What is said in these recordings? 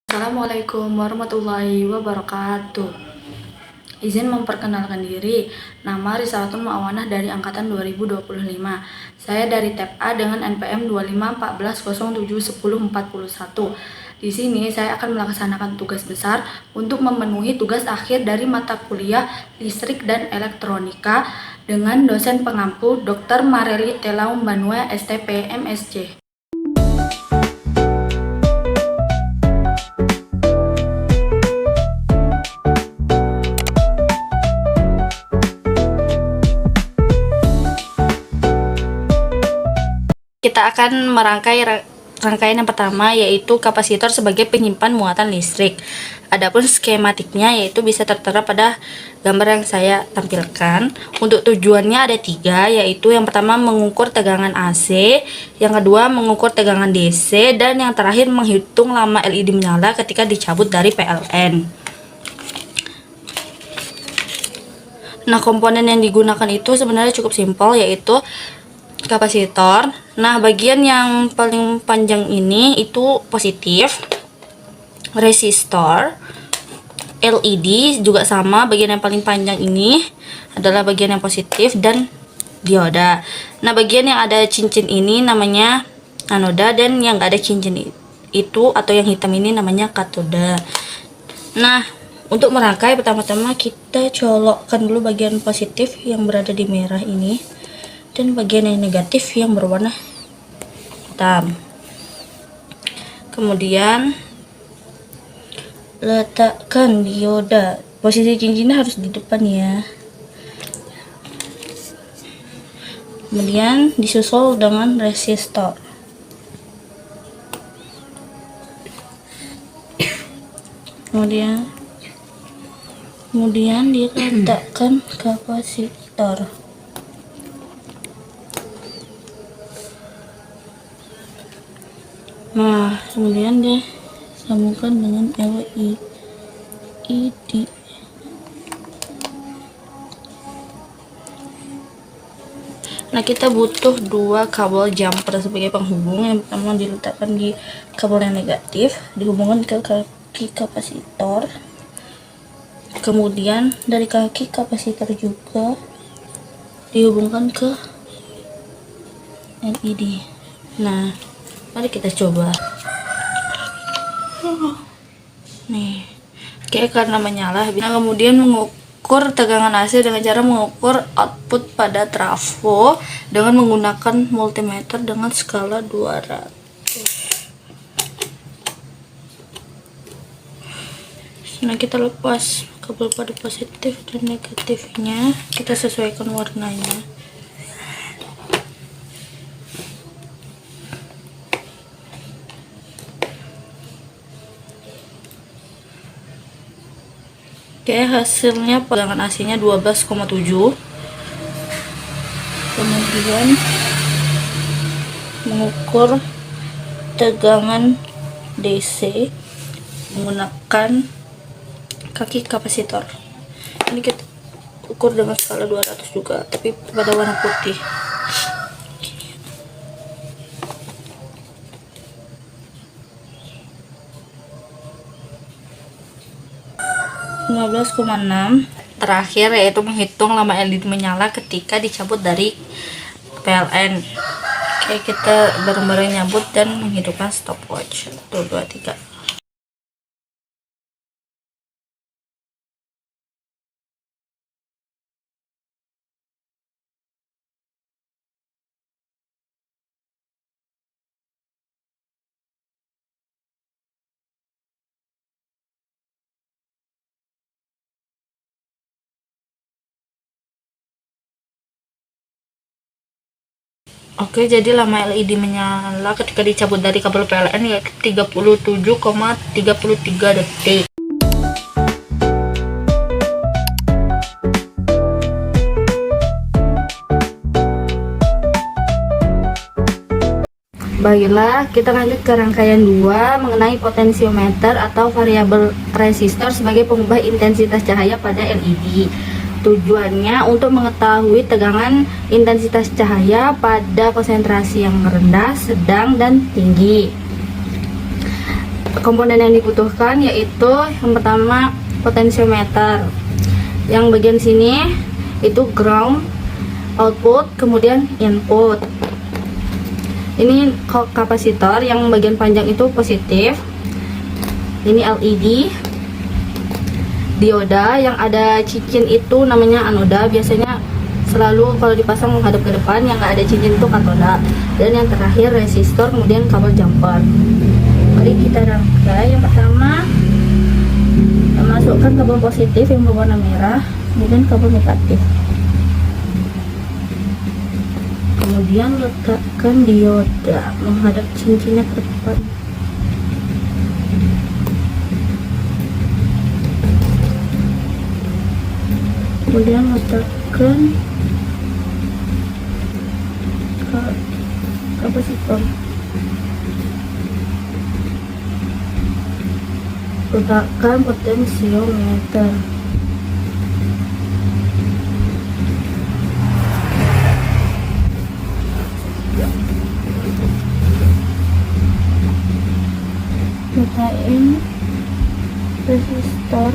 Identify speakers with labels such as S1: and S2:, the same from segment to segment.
S1: Assalamualaikum warahmatullahi wabarakatuh. Izin memperkenalkan diri, nama Risalatul Mu'awanah dari Angkatan 2025. Saya dari tab A dengan NPM 2514071041. Di sini saya akan melaksanakan tugas besar untuk memenuhi tugas akhir dari mata kuliah Listrik dan Elektronika dengan dosen pengampu Dr. Mareli Telaum Banue STP MSc. Kita akan merangkai rangkaian yang pertama, yaitu kapasitor sebagai penyimpan muatan listrik. Adapun skematiknya yaitu bisa tertera pada gambar yang saya tampilkan. Untuk tujuannya ada 3, yaitu yang pertama mengukur tegangan AC, yang kedua mengukur tegangan DC, dan yang terakhir menghitung lama LED menyala ketika dicabut dari PLN. Nah, komponen yang digunakan itu sebenarnya cukup simpel, yaitu kapasitor. Nah, bagian yang paling panjang ini itu positif, resistor, LED juga sama, bagian yang paling panjang ini adalah bagian yang positif, dan dioda. Nah, bagian yang ada cincin ini namanya anoda, dan yang gak ada cincin itu atau yang hitam ini namanya katoda. Nah, untuk merangkai pertama-tama kita colokkan dulu bagian positif yang berada di merah ini, dan bagian yang negatif yang berwarna hitam. Kemudian letakkan dioda. Posisi cincinnya harus di depan ya. Kemudian disusul dengan resistor. Kemudian diletakkan kapasitor. Nah, kemudian dia sambungkan dengan LED. Nah, kita butuh 2 kabel jumper sebagai penghubung. Yang pertama diletakkan di kabel yang negatif, dihubungkan ke kaki kapasitor. Kemudian dari kaki kapasitor juga dihubungkan ke LED. Nah, mari kita coba. Nih, kayak karena menyala. Nah, kemudian mengukur tegangan AC dengan cara mengukur output pada trafo dengan menggunakan multimeter dengan skala 200. Nah, kita lepas kabel pada positif dan negatifnya, kita sesuaikan warnanya. Oke, hasilnya tegangan AC-nya 12,7. Kemudian mengukur tegangan DC menggunakan kaki kapasitor. Ini kita ukur dengan skala 200 juga, tapi pada warna putih. 15,6. Terakhir yaitu menghitung lama LED menyala ketika dicabut dari PLN. Oke, kita bareng-bareng nyabut dan menghidupkan stopwatch. 1, 2, 3. Oke, jadi lama LED menyala ketika dicabut dari kabel PLN yaitu 37,33 detik. Baiklah, kita lanjut ke rangkaian 2 mengenai potensiometer atau variabel resistor sebagai pengubah intensitas cahaya pada LED. Tujuannya untuk mengetahui tegangan intensitas cahaya pada konsentrasi yang rendah, sedang, dan tinggi. Komponen yang dibutuhkan yaitu yang pertama potensiometer. Yang bagian sini itu ground, output, kemudian input. Ini kapasitor yang bagian panjang itu positif. Ini LED. Dioda yang ada cincin itu namanya anoda, biasanya selalu kalau dipasang menghadap ke depan, yang nggak ada cincin itu katoda. Dan yang terakhir resistor, kemudian kabel jumper. Mari kita rangkai. Yang pertama kita masukkan kabel positif yang berwarna merah, kemudian kabel negatif, kemudian letakkan dioda menghadap cincinnya ke depan. Kemudian letakkan kapasitor, letakkan potensiometer, letakkan resistor,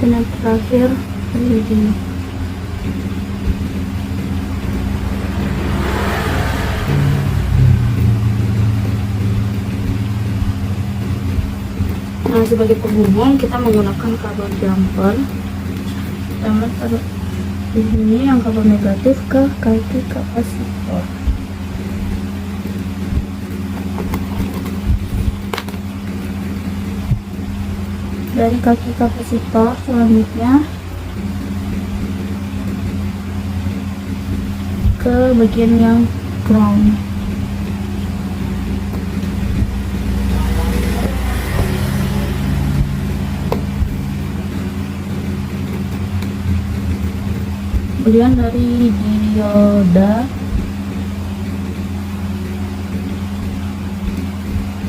S1: dan yang terakhir LED. Nah, sebagai penghubung kita menggunakan kabel jumper. Pertama taruh di sini yang kabel negatif ke kaki kapasitor. Dari kaki kapasitor selanjutnya ke bagian yang ground. Kemudian dari dioda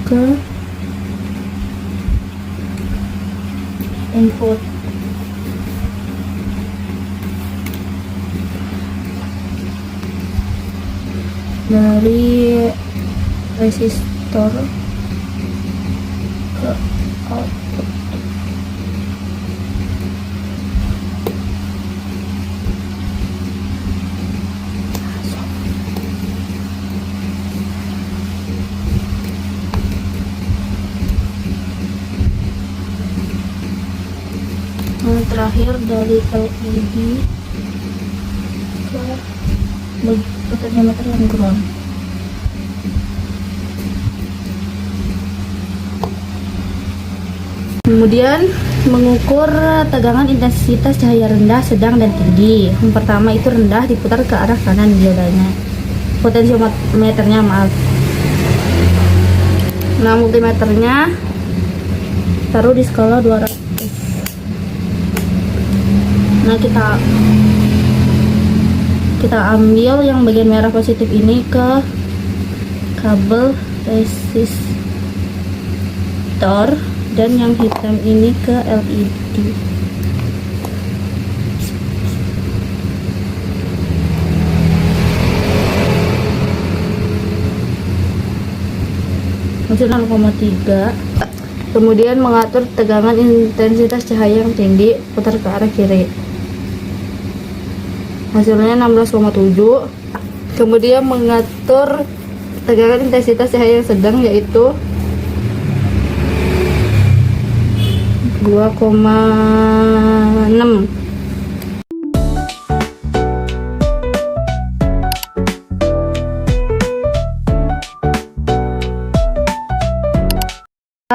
S1: ke input. Dari resistor ke output. Yang terakhir dari LED ke potensiometer yang ground. Kemudian mengukur tegangan intensitas cahaya rendah, sedang, dan tinggi. Yang pertama itu rendah, diputar ke arah kanan diodanya. Potensiometernya, maaf. Nah, multimeternya taruh di skala 200. Nah, kita ambil yang bagian merah positif ini ke kabel resistor, dan yang hitam ini ke LED. Hasilnya 0,3. Kemudian mengatur tegangan intensitas cahaya yang tinggi, putar ke arah kiri. Hasilnya 16,7. Kemudian mengatur tegangan intensitas cahaya yang sedang, yaitu 2,6.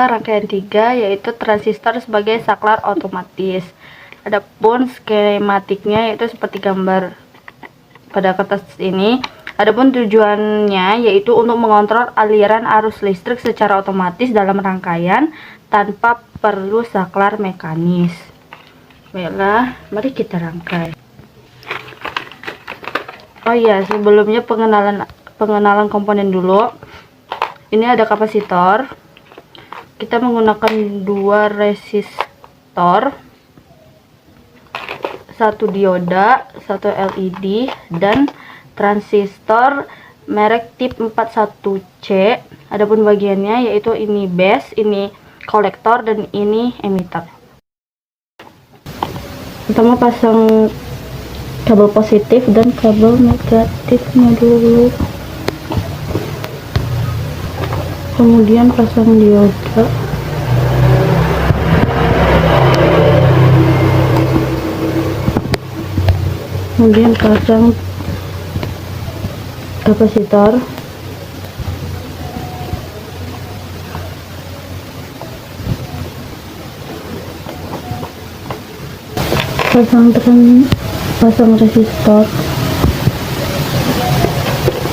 S1: Rangkaian 3 yaitu transistor sebagai saklar otomatis. Adapun skematiknya yaitu seperti gambar pada kertas ini. Adapun tujuannya yaitu untuk mengontrol aliran arus listrik secara otomatis dalam rangkaian tanpa perlu saklar mekanis. Baiklah, mari kita rangkai. Oh iya, sebelumnya pengenalan komponen dulu. Ini ada kapasitor. kita menggunakan 2 resistor, 1 dioda, 1 LED, dan transistor merek tip 41C. Adapun bagiannya yaitu ini base, ini kolektor, dan ini emitter. Pertama pasang kabel positif dan kabel negatifnya dulu, kemudian pasang dioda, kemudian pasang kapasitor, pasang resistor,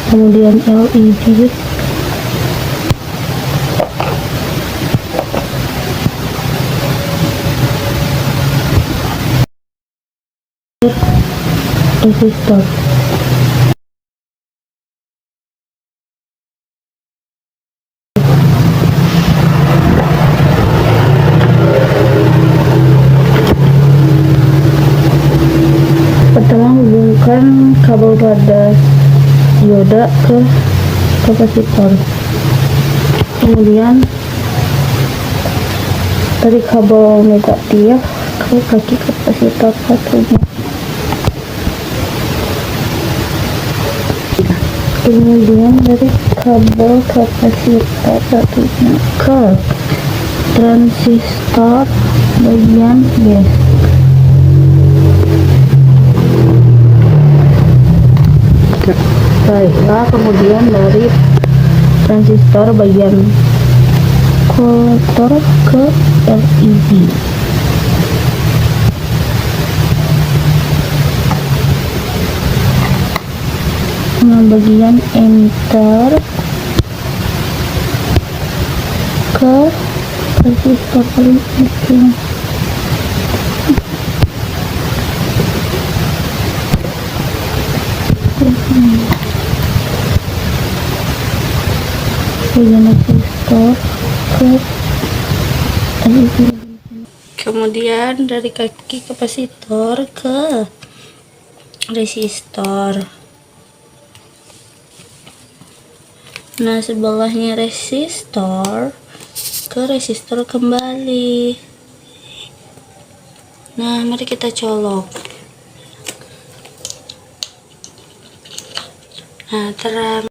S1: kemudian LED, resistor. Pertama hubungkan kabel pada dioda ke kapasitor, kemudian dari kabel negatif ke kaki kapasitor satunya, kemudian dari kabel kapasitor satunya ke transistor bagian base. Baiklah, kemudian dari transistor bagian kolektor ke LED. Nah, bagian emitter ke resistor paling ujung. Bagian resistor ke LED. Kemudian dari kaki kapasitor ke resistor. Nah, sebelahnya resistor ke resistor kembali. Nah, mari kita colok. Nah, terang.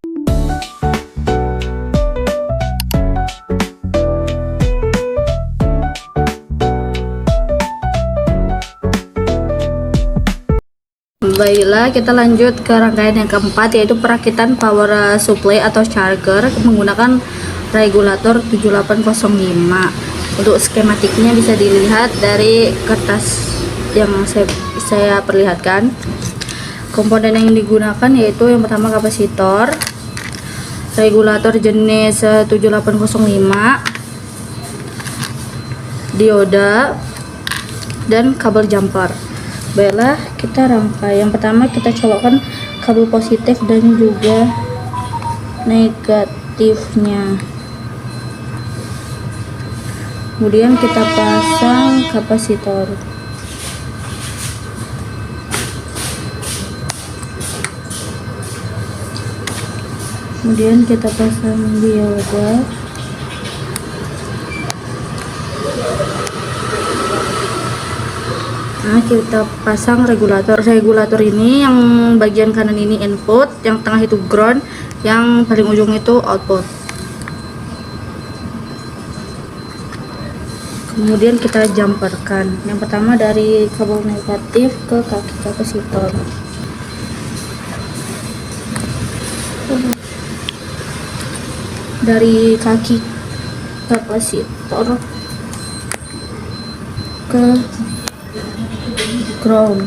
S1: Baiklah, kita lanjut ke rangkaian yang keempat, yaitu perakitan power supply atau charger menggunakan regulator 7805. Untuk skematiknya bisa dilihat dari kertas yang saya perlihatkan. Komponen yang digunakan yaitu yang pertama kapasitor, regulator jenis 7805, dioda, dan kabel jumper. Baiklah, kita rangkai. Yang pertama kita colokkan kabel positif dan juga negatifnya. Kemudian kita pasang kapasitor. Kemudian kita pasang dioda. Nah, kita pasang regulator. Regulator ini yang bagian kanan ini input, yang tengah itu ground, yang paling ujung itu output. Kemudian kita jumperkan. Yang pertama dari kabel negatif ke kaki kapasitor. Dari kaki kapasitor ke ground,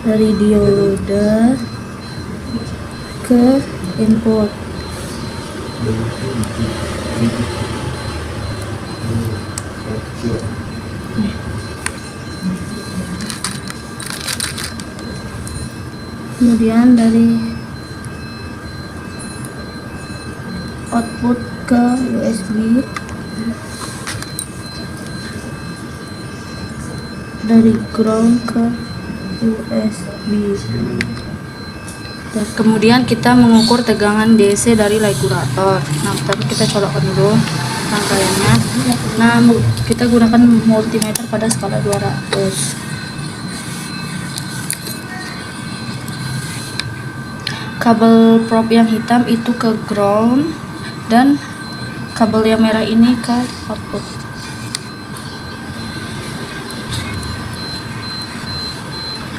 S1: dari dioda ke input. Kemudian dari output ke USB, dari ground ke USB. Dan kemudian kita mengukur tegangan DC dari regulator. Nah, pertama kita colokkan dulu rangkaiannya. Nah, kita gunakan multimeter pada skala 200. Kabel probe yang hitam itu ke ground dan kabel yang merah ini ke output.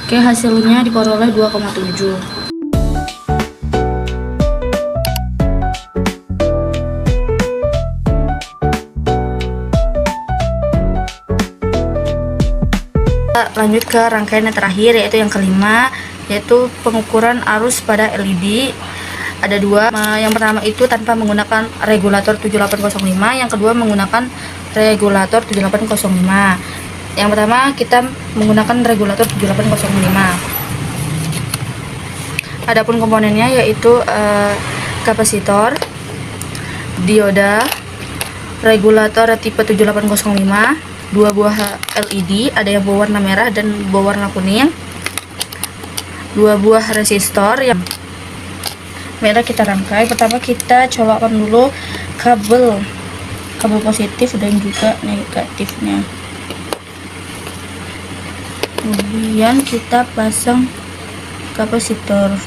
S1: Oke, hasilnya diperoleh 2,7. Lanjut ke rangkaian yang terakhir, yaitu yang kelima, yaitu pengukuran arus pada LED. Ada dua. Yang pertama itu tanpa menggunakan regulator 7805, yang kedua menggunakan regulator 7805. Yang pertama kita menggunakan regulator 7805. Adapun komponennya yaitu kapasitor, dioda, regulator tipe 7805, 2 buah LED, ada yang berwarna merah dan berwarna kuning, 2 buah resistor. Yang merah kita rangkai. Pertama kita colokkan dulu kabel positif dan juga negatifnya. Kemudian kita pasang kapasitor.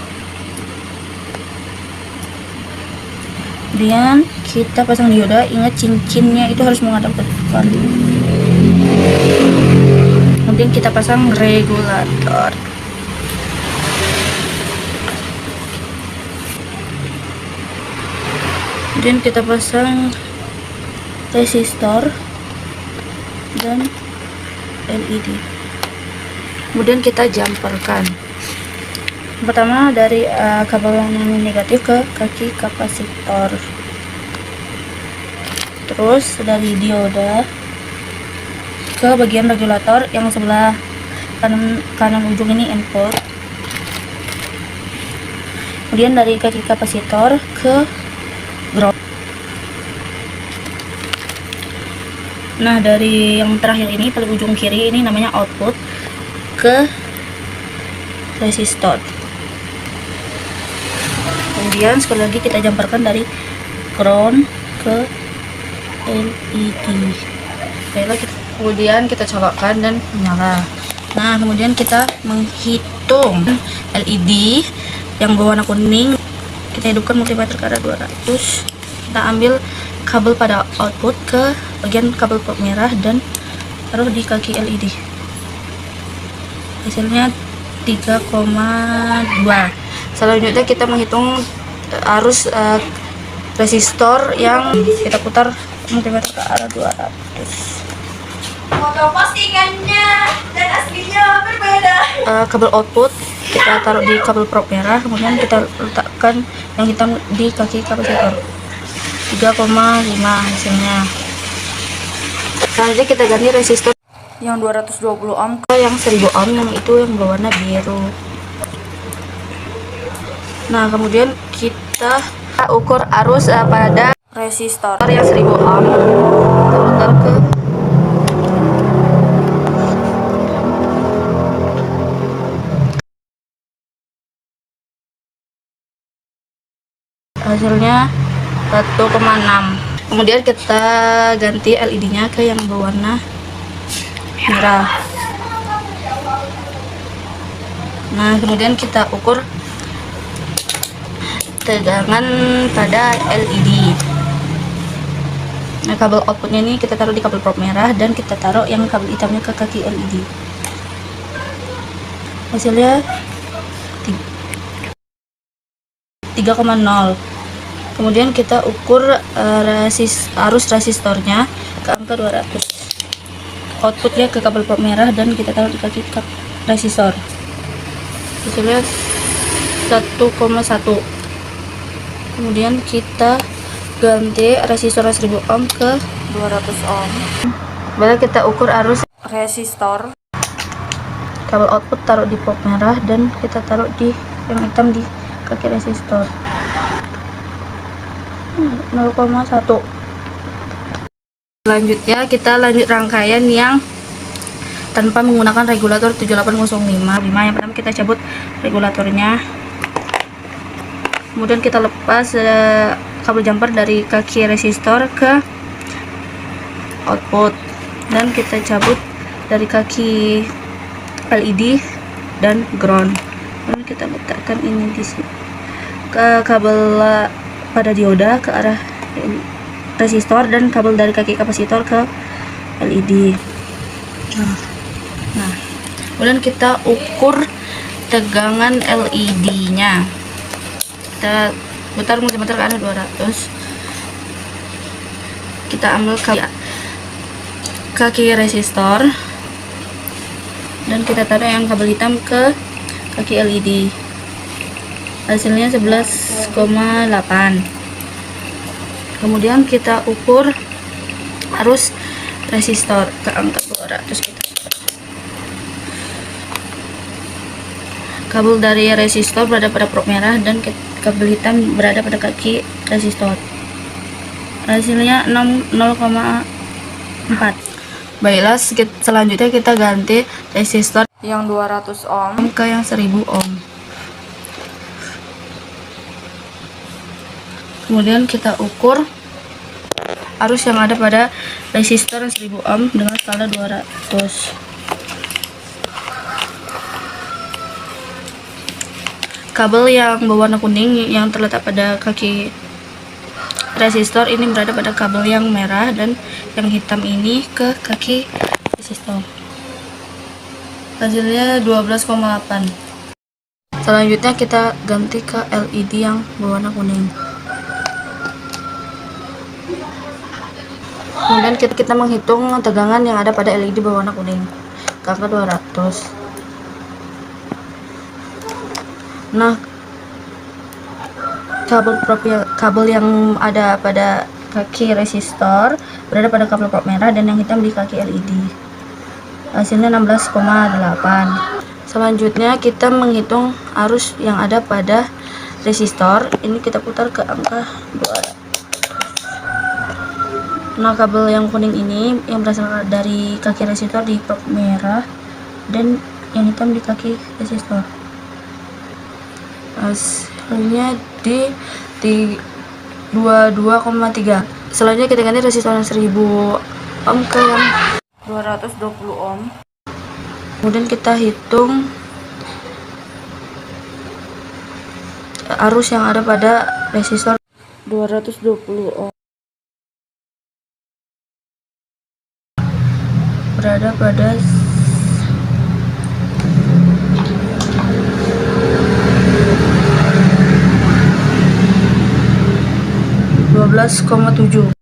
S1: Kemudian kita pasang dioda. Ingat cincinnya itu harus menghadap ke depan. Kemudian kita pasang regulator. Kemudian kita pasang resistor dan LED. Kemudian kita jumperkan. Pertama dari kabel yang negatif ke kaki kapasitor. Terus dari dioda ke bagian regulator yang sebelah kanan ujung ini input. Kemudian dari kaki kapasitor ke ground. Nah, dari yang terakhir ini paling ujung kiri ini namanya output ke resistor. Kemudian sekali lagi kita jumperkan dari ground ke LED. Kemudian kita colokkan dan menyala. Nah, kemudian kita menghitung LED yang berwarna kuning. Kita hidupkan multimeter ke arah 200. Kita ambil kabel pada output ke bagian kabel probe merah dan taruh di kaki LED. Hasilnya 3,2. Selanjutnya kita menghitung arus resistor yang kita putar multimeter ke arah 200.
S2: Foto postingannya dan aslinya berbeda.
S1: Kabel output kita taruh di kabel probe merah, kemudian kita letakkan yang hitam di kaki kapasitor. 3,5 hasilnya. Selanjutnya kita ganti resistor yang 220 ohm ke yang 1000 ohm, yang itu yang berwarna biru. Nah, kemudian kita ukur arus pada resistor yang 1000 ohm. Kita putar ke hasilnya 1,6. Kemudian kita ganti LED-nya ke yang berwarna merah. Nah, kemudian kita ukur tegangan pada LED. Nah, kabel outputnya ini kita taruh di kabel probe merah dan kita taruh yang kabel hitamnya ke kaki LED. Hasilnya 3,0. Kemudian kita ukur arus resistornya ke angka 200. Outputnya ke kabel probe merah dan kita taruh di kaki resistor. Hasilnya 1,1. Kemudian kita ganti resistor 1000 ohm ke 200 ohm. Baru kita ukur arus resistor. Kabel output taruh di probe merah dan kita taruh di yang hitam di kaki resistor. 0,1. Selanjutnya kita lanjut rangkaian yang tanpa menggunakan regulator 7805. Yang pertama kita cabut regulatornya, kemudian kita lepas kabel jumper dari kaki resistor ke output, dan kita cabut dari kaki LED dan ground, dan kita letakkan ini di sini ke kabel pada dioda ke arah resistor, dan kabel dari kaki kapasitor ke LED. Nah, kemudian kita ukur tegangan LED-nya. Kita putar multimeter ke arah 200. Kita ambil kaki resistor dan kita taruh yang kabel hitam ke kaki LED. Hasilnya 11,8. Kemudian kita ukur arus resistor ke angka 200. Kabel dari resistor berada pada prop merah dan kabel hitam berada pada kaki resistor. Hasilnya 0,4. Baiklah, selanjutnya kita ganti resistor yang 200 ohm ke yang 1000 ohm. Kemudian kita ukur arus yang ada pada resistor 1000 ohm dengan skala 200. Kabel yang berwarna kuning yang terletak pada kaki resistor ini berada pada kabel yang merah, dan yang hitam ini ke kaki resistor. Hasilnya 12,8. Selanjutnya kita ganti ke LED yang berwarna kuning. Kemudian kita menghitung tegangan yang ada pada LED berwarna kuning ke angka 200. Nah, kabel yang ada pada kaki resistor berada pada kabel prop merah, dan yang hitam di kaki LED. Hasilnya 16,8. Selanjutnya kita menghitung arus yang ada pada resistor. Ini kita putar ke angka 200. Nah, kabel yang kuning ini yang berasal dari kaki resistor di prop merah, dan yang hitam di kaki resistor. Hasilnya di 22,3. Selanjutnya kita ganti resistor yang 1000 ohm ke yang 220 ohm. Kemudian kita hitung arus yang ada pada resistor 220 ohm berada pada 12,7.